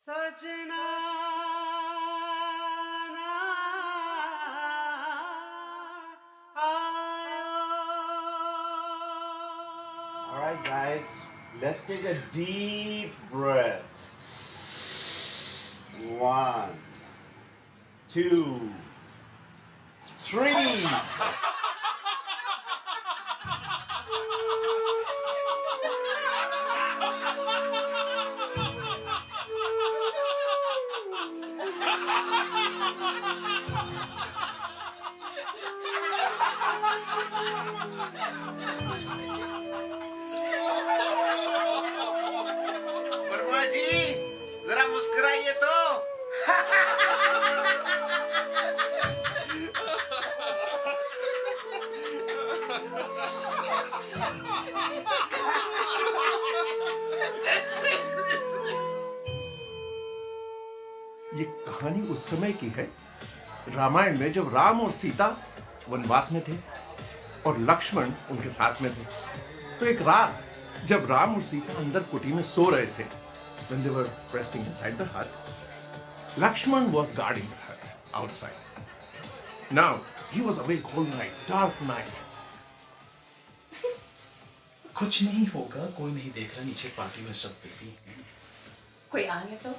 सजना ना आयो। All right, guys, let's take a deep breath. 1, 2, 3. Verma जी, जरा मुस्कुराइए तो। ये कहानी उस समय की है रामायण में जब राम और सीता वनवास में थे और लक्ष्मण उनके साथ में थे। तो एक रात जब राम और सीता अंदर कुटी में सो रहे थे, when they were resting inside the hut, Lakshman was guarding the hut outside. Now he was awake all night, dark night. कुछ नहीं होगा, कोई नहीं देख रहा, नीचे पार्टी में सब बिजी हैं। कोई आ गया तो?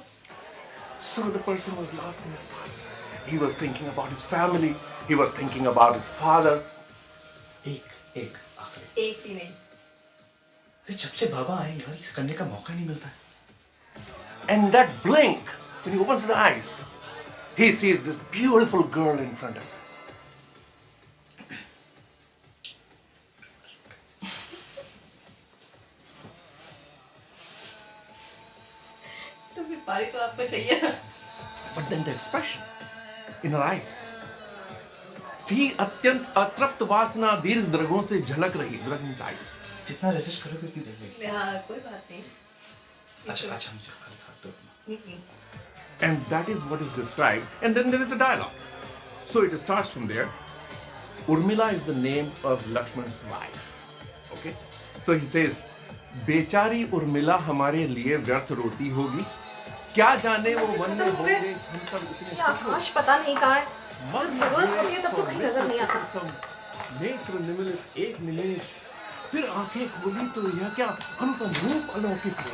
So the person was lost in his thoughts. He was thinking about his family. He was thinking about his father. एक आखिरी। एक भी नहीं। अरे जब से बाबा आए यार, इसे करने का मौका नहीं मिलता है। And that blink, when he opens his eyes, he sees this beautiful girl in front of him. तो फिर पारी तो आपको चाहिए ना। But then the expression in her eyes थी अत्यंत अतृप्त वासना दीर्घ द्रगों से झलक रही। drug means eyes. जितना रेजिस्ट करोगे उतनी देर लगेगी। हाँ, कोई बात नहीं। अच्छा मुझे खाली हाथ दो। And that is what is described. And then there is a dialogue. So it starts from there. Urmila is the name of Lakshman's wife. Okay? So he says, बेचारी उर्मिला हमारे लिए व्यर्थ रोती होगी, क्या जाने वो वन में होंगे हम सब इतने आकाश पता नहीं कहाँ है। जब जरूरत होती है तब तो कहीं नजर नहीं आता। नेत्र निमिलित एक निमेष, फिर आंखें खोली तो यह क्या अनुपम रूप अलौकिक है।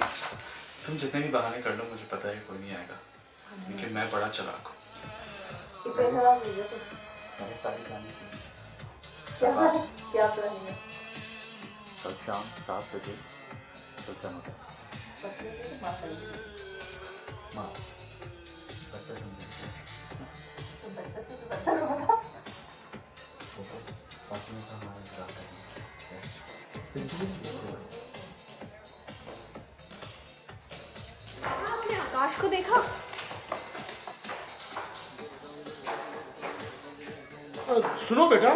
तुम जितने भी बहाने कर लो, मुझे पता है कोई नहीं आएगा, लेकिन मैं बड़ा चालाक हूँ। क्या प्लान है? कल शाम 7 बजे सुल्तान होटल। माँ बच्चा समझे पार्टी में हमारा इंतजार आपने आकाश को देखा? सुनो बेटा,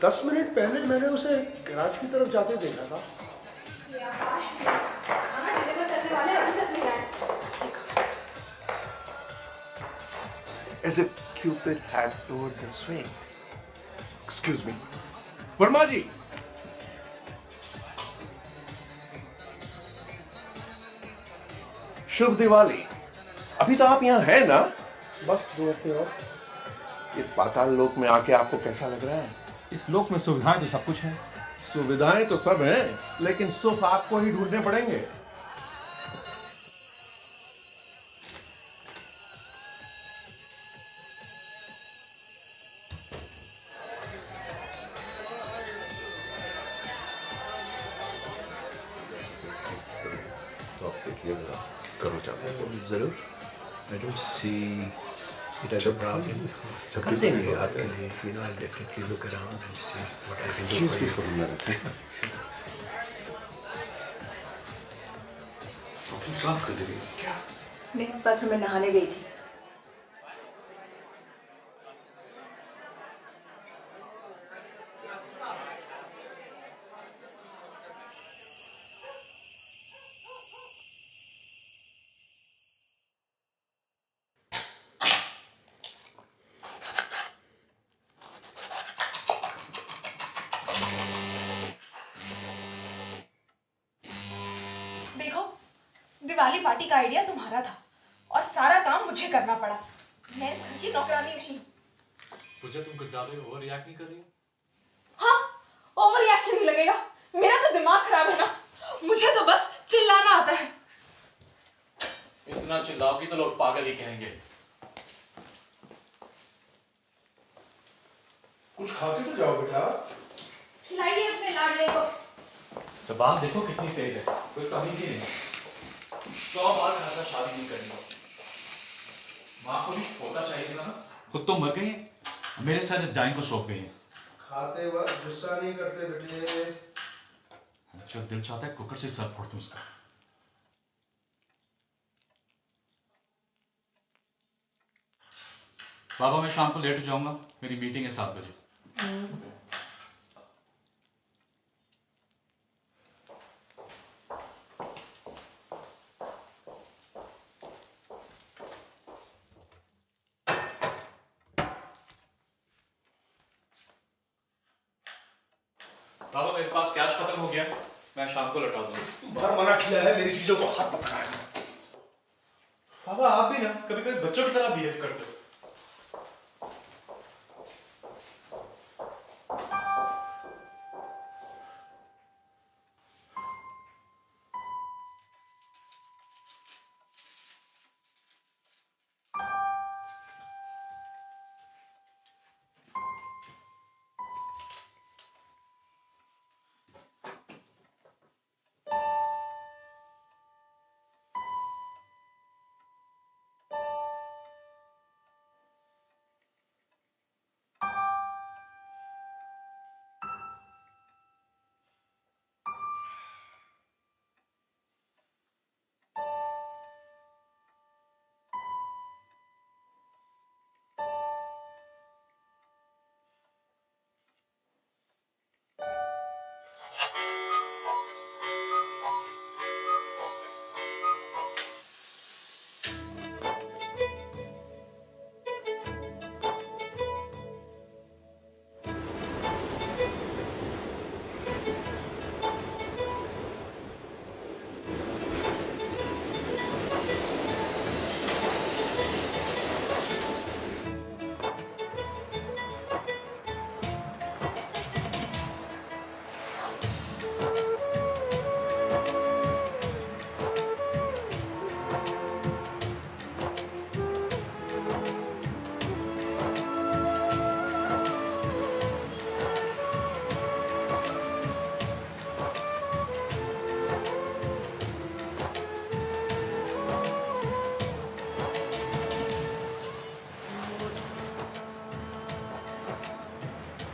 10 मिनट पहले मैंने उसे गैराज की तरफ जाते देखा था। ये आकाश खाना डिलीवर करने वाले अभी तक नहीं आए। As if Cupid had lowered the swing. Excuse me. Verma जी, शुभ दिवाली। अभी तो आप यहाँ है ना? बस 2 हफ्ते और। इस पाताल लोक में आके आपको कैसा लग रहा है? इस लोक में सुविधाएं तो सब कुछ है। सुविधाएं तो सब हैं, लेकिन सुख आपको ही ढूंढने पड़ेंगे। तो आप देखिए जरा, करो चाहो। जरूर। I don't see it as a problem. कर देंगे आपके लिए। You know, I'll definitely look around and see what I can do for you. तुम साफ कर देगी क्या? नहीं, पता तो मैं नहाने गई थी। दिवाली पार्टी का आइडिया तुम्हारा था, और सारा काम मुझे करना पड़ा। मैं इस घर की नौकरानी नहीं। पूजा, तुम कुछ ज्यादा ओवर रिएक्ट नहीं कर रही हो? हाँ, ओवर रिएक्शन नहीं लगेगा। मेरा तो दिमाग खराब है ना, मुझे तो बस चिल्लाना आता है। इतना चिल्लाओगी तो लोग पागल ही कहेंगे। कुछ खा के तो जाओ बेटा। खिलाइए अपने लाडले को। ज़बान देखो कितनी तेज है, कोई तमीज़ ही नहीं। 100 बार कहा था शादी नहीं करनी। माँ को भी होता चाहिए था ना। खुद तो मर गई है, मेरे सर इस डाइन को सौंप गई है। खाते वक्त गुस्सा नहीं करते बेटे। अच्छा, दिल चाहता है कुकर से सर फोड़ दूं उसका। बाबा, मैं शाम को लेट हो जाऊंगा, मेरी मीटिंग है 7 बजे। बाबा, मेरे पास कैश खत्म हो गया, मैं शाम को लौटा दूंगा। बाहर मना किया है, मेरी चीजों को हाथ मत लगाया। बाबा, आप भी ना कभी कभी बच्चों की तरह बिहेव करते हो।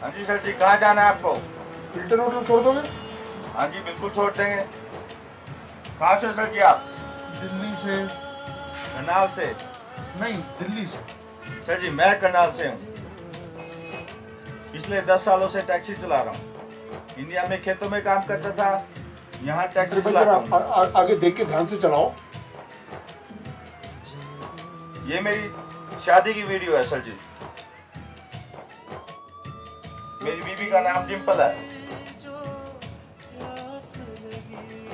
हाँ जी सर जी, कहाँ जाना है आपको? हिल्टन होटल छोड़ दोगे? हाँ जी बिल्कुल छोड़ देंगे। कहाँ से सर जी आप? दिल्ली से। करनाल से? नहीं, दिल्ली से। सर जी मैं करनाल से हूँ। पिछले 10 सालों से टैक्सी चला रहा हूँ। इंडिया में खेतों में काम करता था, यहाँ टैक्सी चलाता हूँ। आगे देख के ध्यान से चलाओ। ये मेरी शादी की वीडियो है सर जी। मेरी बीवी का नाम डिम्पल है।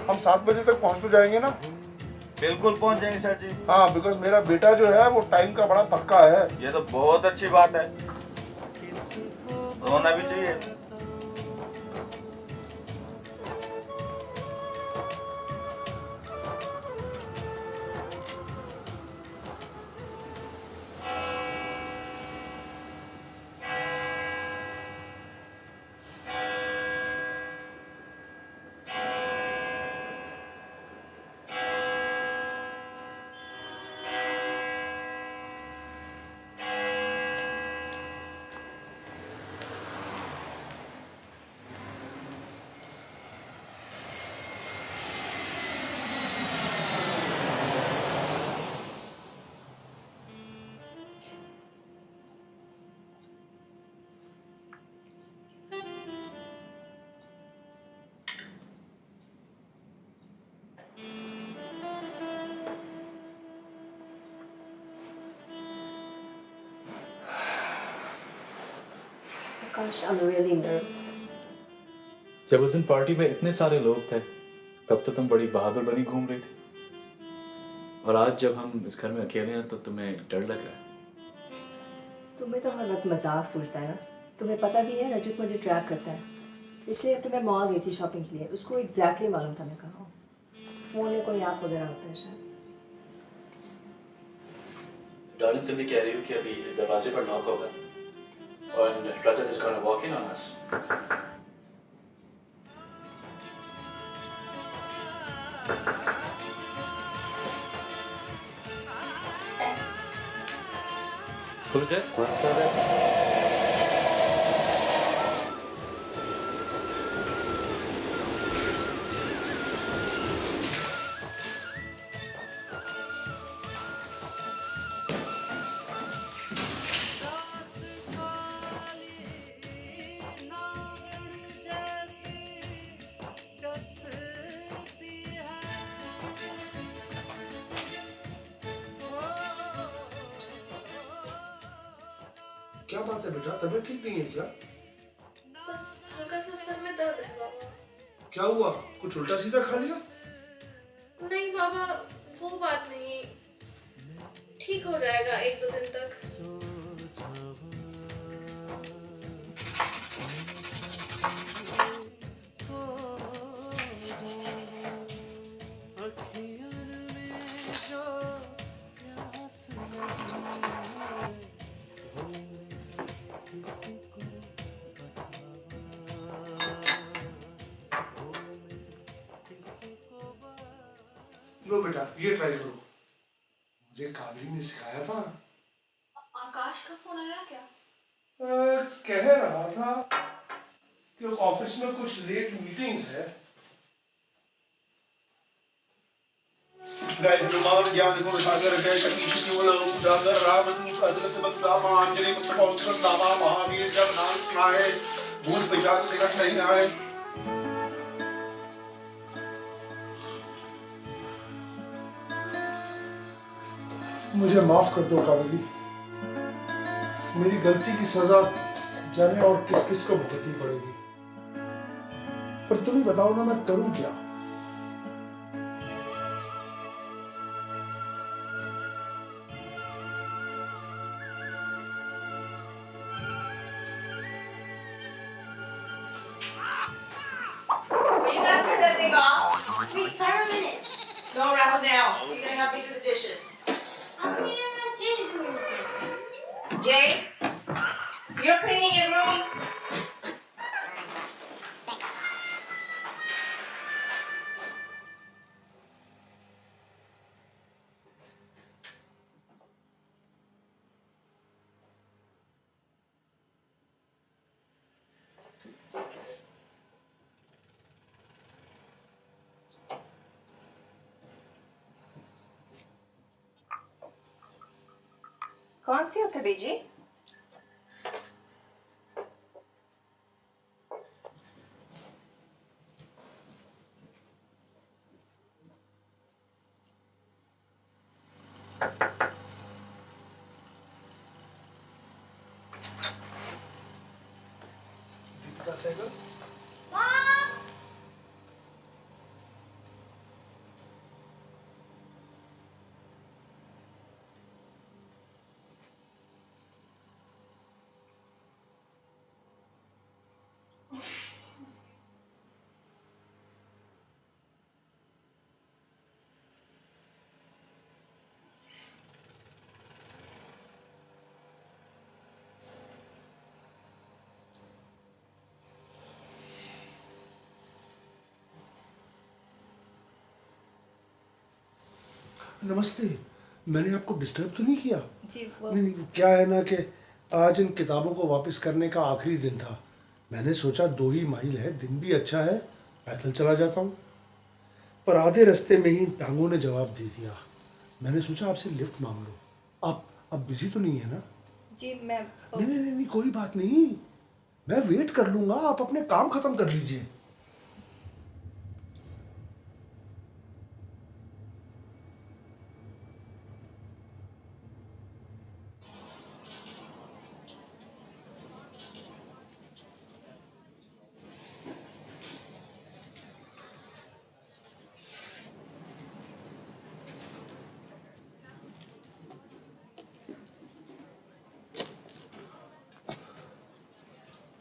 हम 7 बजे तक पहुंच तो जाएंगे ना? बिल्कुल पहुंच जाएंगे सर जी। हाँ, बिकॉज मेरा बेटा जो है वो टाइम का बड़ा पक्का है। ये तो बहुत अच्छी बात है, होना भी चाहिए। Gosh, I'm really nervous. जब उस दिन पार्टी में इतने सारे लोग थे, तब तो तुम बड़ी बहादुर बनी घूम रही थी। और आज जब हम इस घर में अकेले हैं तो तुम्हें डर लग रहा है? तुम्हें तो हर वक्त मजाक सोचता है ना। तुम्हें पता भी है रजत मुझे ट्रैक करता है। पिछले हफ्ते मैं मॉल गई थी शॉपिंग के लिए, उसको एग्जैक्टली मालूम था मैं कहाँ हूँ। फोन में कोई ऐप वगैरह होता है शायद। डार्लिंग, तुम ये कह रही हो कि अभी इस दरवाजे पर नॉक होगा और रजत is gonna walk in on us. Who's it? क्या बात है बेटा, तबीयत ठीक नहीं है क्या? बस हल्का सा सर में दर्द है बाबा। क्या हुआ, कुछ उल्टा सीधा खा लिया? नहीं बाबा, वो बात नहीं, ठीक हो जाएगा 1-2 दिन तक। लो बेटा, ये ट्राई करो। मुझे कावेरी ने सिखाया था। आकाश का फोन आया क्या? कह रहा था कि ऑफिस में कुछ लेट मीटिंग्स है। हनुमान ज्ञान गुण सागर जय कपीश तिरुनाम उजागर राम अदलत बंदा महांजलि पुत्र पौत्र नामा महावीर जब नाम सुनाए भूल पिशाच निकट नहीं आए। मुझे माफ कर दो कावेरी, मेरी गलती की सजा जाने और किस किस को भुगतनी पड़ेगी। पर तुम ही बताओ ना, मैं करूं क्या? Will you guys turn that thing off? Wait 5 minutes. No, Rahul, now. You're gonna help me do the dishes. How come you never asked Jay to do anything? Jay, you're cleaning your room. कौन सी हफ्ते भेजी? दीपिका सहगल। नमस्ते, मैंने आपको disturb तो नहीं किया? जी वो नहीं, क्या है ना कि आज इन किताबों को वापस करने का आखिरी दिन था। मैंने सोचा 2 ही माइल है, दिन भी अच्छा है, पैदल चला जाता हूँ। पर आधे रास्ते में ही टांगों ने जवाब दे दिया। मैंने सोचा आपसे लिफ्ट मांग लो। आप बिजी तो नहीं है ना? जी मैं नहीं नहीं नहीं, कोई बात नहीं, मैं वेट कर लूँगा, आप अपने काम ख़त्म कर लीजिए।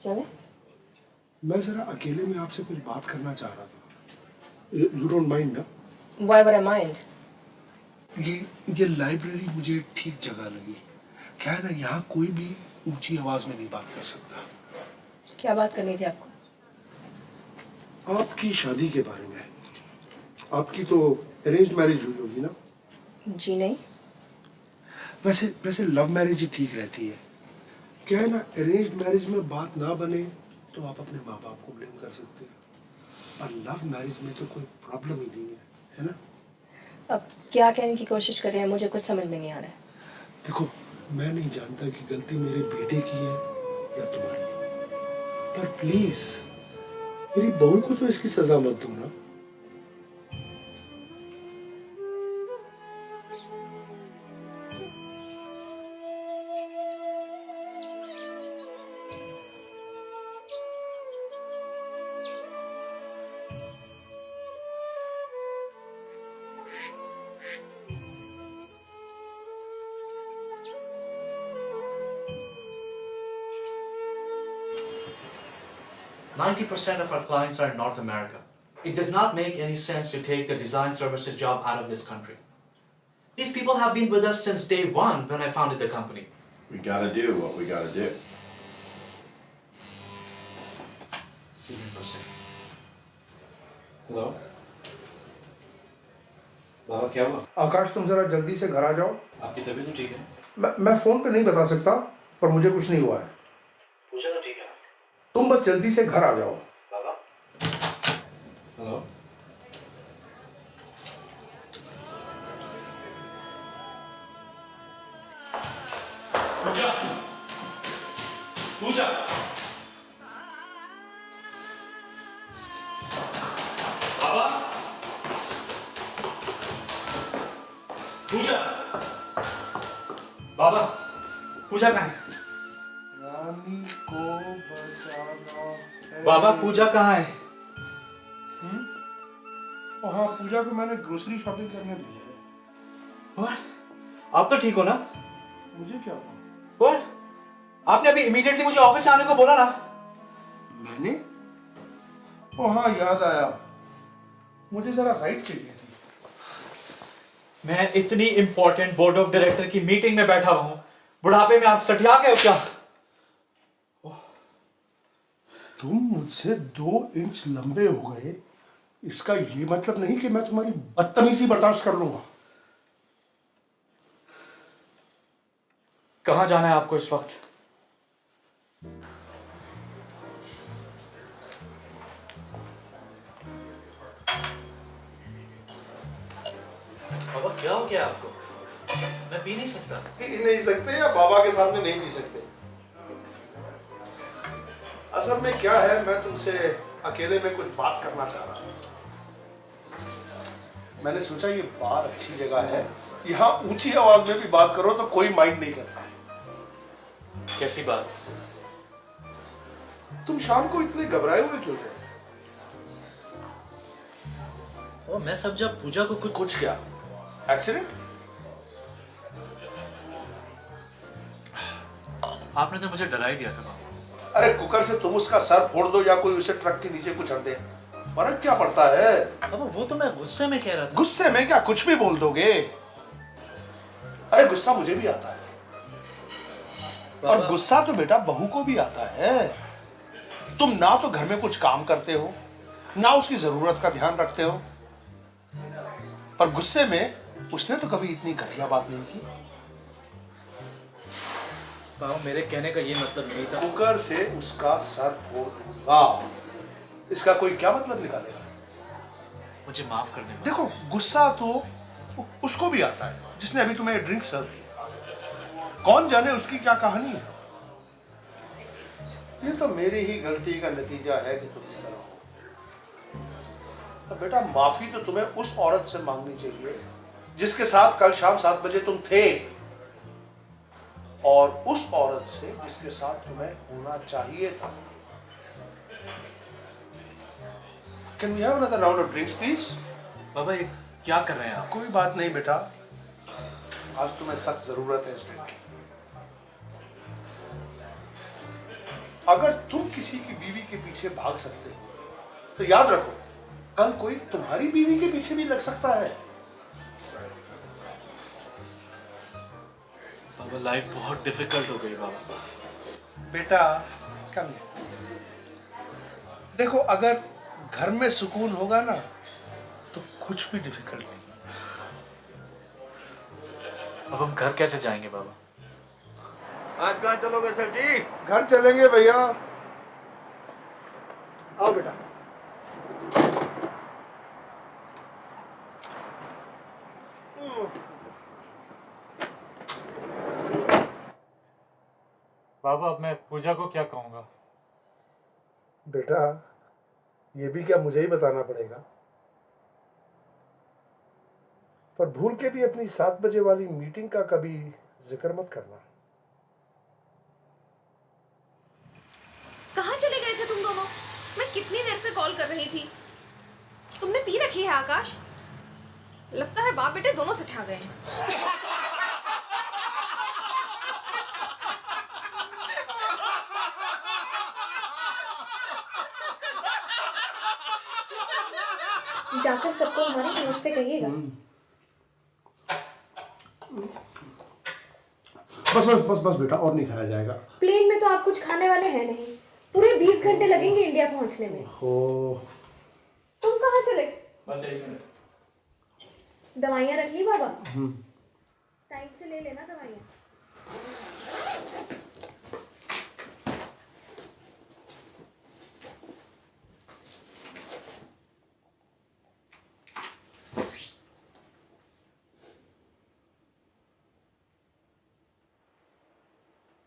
चले? मैं जरा अकेले में आपसे कुछ बात करना चाह रहा था। यू डोंट माइंड ना? Why would I mind? ये लाइब्रेरी मुझे ठीक जगह लगी। क्या है ना, यहाँ कोई भी ऊंची आवाज में नहीं बात कर सकता। क्या बात करनी थी आपको? आपकी शादी के बारे में। आपकी तो अरेंज मैरिज हुई होगी ना? जी नहीं। वैसे लव मैरिज ही ठीक रहती है। क्या है ना, अरेंज मैरिज में बात ना बने तो आप अपने माँ बाप को ब्लेम कर सकते हैं, और लव मैरिज में तो कोई प्रॉब्लम ही नहीं है ना? अब क्या कहने की कोशिश कर रहे हैं, मुझे कुछ समझ में नहीं आ रहा है। देखो, मैं नहीं जानता कि गलती मेरे बेटे की है या तुम्हारी, पर प्लीज मेरी बहू को तो इसकी सजा मत दो ना। Ninety percent of our clients are in North America. It does not make any sense to take the design services job out of this country. These people have been with us since day one when I founded the company. We gotta do what we gotta do. Hello बाबा, क्या हुआ? आकाश, तुम जरा जल्दी से घर आ जाओ। आपकी तबीयत तो ठीक है? मैं फोन पे नहीं बता सकता, पर मुझे कुछ नहीं हुआ है। पूजा तो ठीक है ना? तुम बस जल्दी से घर आ जाओ। बाबा? हेलो पूजा! पूजा! बाबा? पूजा! बाबा, पूजा कहाँ है? रानी को बचाना है। बाबा, पूजा कहाँ है? हाँ, पूजा को मैंने ग्रोसरी शॉपिंग करने भेजा है। और? आप तो ठीक हो ना? मुझे क्या हुआ? और? आपने अभी इमीडिएटली मुझे ऑफिस आने को बोला ना? मैंने? ओ हाँ, याद आया। मुझे जरा राइड चाहिए थी। मैं इतनी इंपॉर्टेंट बोर्ड ऑफ डायरेक्टर की मीटिंग में बैठा हूं, बुढ़ापे में आप सठिया गए हो क्या? तुम मुझसे 2 इंच लंबे हो गए, इसका ये मतलब नहीं कि मैं तुम्हारी बदतमीजी बर्दाश्त कर लूंगा। कहां जाना है आपको इस वक्त? बाबा, क्या हो गया आपको? मैं पी नहीं सकता। पी नहीं सकते या बाबा के सामने नहीं पी सकते? असल में क्या है, मैं तुमसे अकेले में कुछ बात करना चाह रहा हूँ। मैंने सोचा ये बार अच्छी जगह है, यहाँ ऊंची आवाज में भी बात करो तो कोई माइंड नहीं करता। कैसी बात? तुम शाम को इतने घबराए हुए क्यों थे? ओ, मैं सब जब पूजा को कुछ क्या एक्सीडेंट? आपने तो मुझे डरा ही दिया था बाबा। अरे कुकर से तुम उसका सर फोड़ दो या कोई उसे ट्रक के नीचे कुचल दे, फर्क क्या पड़ता है? बाबा, वो तो मैं गुस्से में कह रहा था। गुस्से में क्या कुछ भी बोल दोगे? अरे गुस्सा मुझे भी आता है, और गुस्सा तो बेटा बहू को भी आता है। तुम ना तो घर में कुछ काम करते हो, ना उसकी जरूरत का ध्यान रखते हो, पर गुस्से में उसने तो कभी इतनी घटिया बात नहीं की। बाबा, मेरे कहने का ये मतलब नहीं था। कुकर से उसका सर फोड़ दूंगा, इसका कोई क्या मतलब निकालेगा? मुझे माफ कर दे। देखो, गुस्सा तो उसको भी आता है जिसने अभी तुम्हें ड्रिंक सर्व किया। कौन जाने उसकी क्या कहानी है। ये तो मेरी ही गलती का नतीजा है कि तुम इस तरह हो। अब बेटा, माफी तो तुम्हें उस औरत से मांगनी चाहिए जिसके साथ कल शाम 7 बजे तुम थे, और उस औरत से जिसके साथ तुम्हें होना चाहिए था। Can we have another round of drinks, please? बाबा, ये क्या कर रहे हैं आप? कोई बात नहीं बेटा, आज तुम्हें सख्त जरूरत है इस ड्रिंक की। अगर तुम किसी की बीवी के पीछे भाग सकते हो तो याद रखो कल कोई तुम्हारी बीवी के पीछे भी लग सकता है। बाबा लाइफ बहुत डिफिकल्ट हो गई बाबा। बेटा कम देखो, अगर घर में सुकून होगा ना तो कुछ भी डिफिकल्ट नहीं। अब हम घर कैसे जाएंगे बाबा? आज कहाँ चलोगे सर जी? घर चलेंगे भैया। आओ बेटा। बाबा अब मैं पूजा को क्या कहूँगा? बेटा ये भी क्या मुझे ही बताना पड़ेगा? पर भूल के भी अपनी 7 बजे वाली मीटिंग का कभी जिक्र मत करना। कहाँ चले गए थे तुम दोनों? मैं कितनी देर से कॉल कर रही थी। तुमने पी रखी है आकाश? लगता है बाप बेटे दोनों से ठा गए हैं। जाकर सबको हमारे नमस्ते कहिएगा। बस बस बस बस बेटा, और नहीं खाया जाएगा। प्लेन में तो आप कुछ खाने वाले हैं नहीं। पूरे 20 घंटे लगेंगे इंडिया पहुंचने में। हो तुम कहाँ चले? बस 1 मिनट। दवाइयाँ रख ली बाबा? टाइम से ले लेना दवाइयाँ।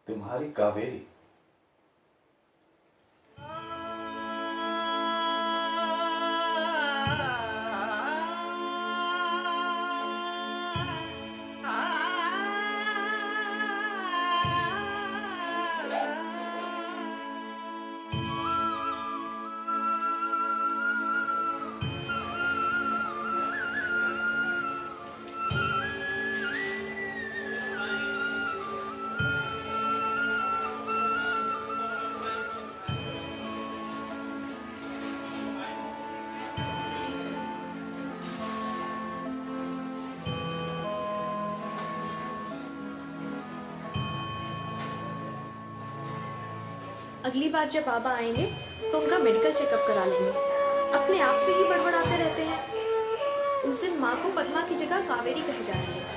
तुम्हारी कावेरी अगली बार जब बाबा आएंगे तो उनका मेडिकल चेकअप करा लेंगे। अपने आप से ही बड़बड़ाते रहते हैं। उस दिन माँ को पद्मा की जगह कावेरी कहे जा रहे थे।